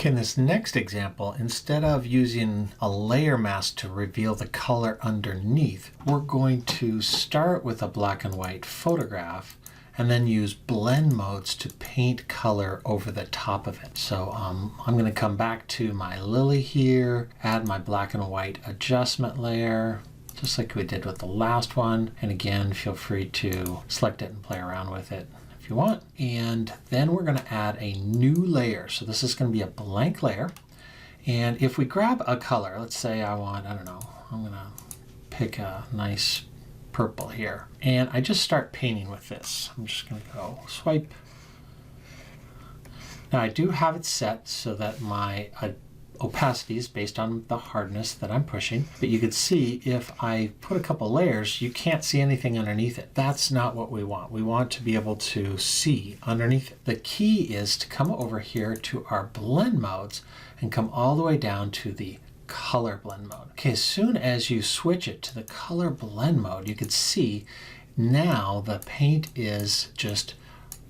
Okay, in this next example, instead of using a layer mask to reveal the color underneath, we're going to start with a black and white photograph and then use blend modes to paint color over the top of it. So I'm going to come back to my lily here, add my black and white adjustment layer, just like we did with the last one. And again, feel free to select it and play around with it if you want. And then we're going to add a new layer. So this is going to be a blank layer. And if we grab a color, let's say I don't know, I'm going to pick a nice purple here. And I just start painting with this. I'm just going to go swipe. Now I do have it set so that my opacity is based on the hardness that I'm pushing, but you could see if I put a couple layers, you can't see anything underneath it. That's not what we want. We want to be able to see underneath it. The key is to come over here to our blend modes and come all the way down to the color blend mode. Okay, as soon as you switch it to the color blend mode, you can see now the paint is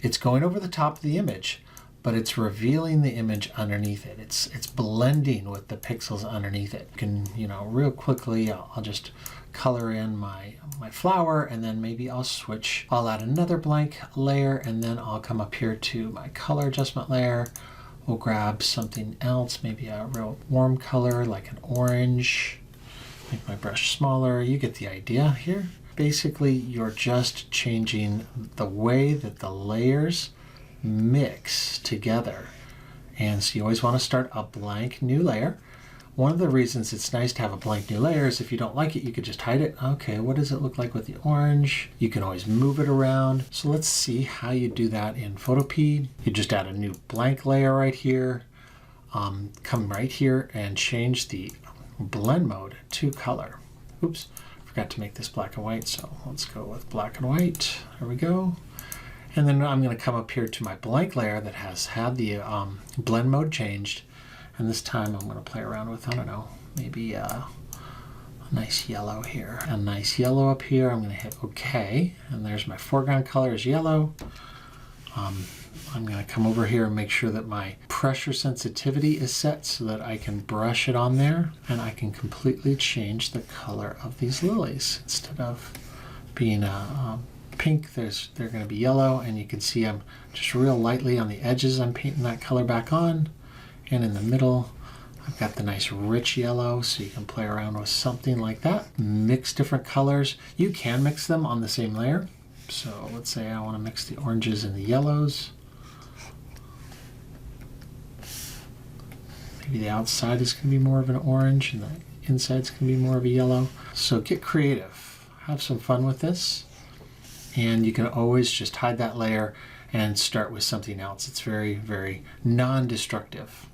it's going over the top of the image, but it's revealing the image underneath it. It's blending with the pixels underneath it. You can, real quickly, I'll just color in my flower, and then maybe I'll add another blank layer, and then I'll come up here to my color adjustment layer. We'll grab something else, maybe a real warm color like an orange. Make my brush smaller. You get the idea here. Basically, you're just changing the way that the layers mix together. And so you always want to start a blank new layer. One of the reasons it's nice to have a blank new layer is if you don't like it, you could just hide it. Okay, what does it look like with the orange? You can always move it around. So let's see how you do that in Photopea. You just add a new blank layer right here. Come right here and change the blend mode to color. Oops, forgot to make this black and white, so let's go with black and white. There we go. And then I'm going to come up here to my blank layer that has had the blend mode changed. And this time I'm going to play around with, maybe a nice yellow here. A nice yellow up here. I'm going to hit OK. And there's my foreground color is yellow. I'm going to come over here and make sure that my pressure sensitivity is set so that I can brush it on there. And I can completely change the color of these lilies. Instead of being pink, they're going to be yellow. And you can see I'm just real lightly on the edges. I'm painting that color back on. And in the middle, I've got the nice rich yellow, so you can play around with something like that. Mix different colors. You can mix them on the same layer. So let's say I want to mix the oranges and the yellows. Maybe the outside is going to be more of an orange and the inside is going to be more of a yellow. So get creative. Have some fun with this. And you can always just hide that layer and start with something else. It's very, very non-destructive.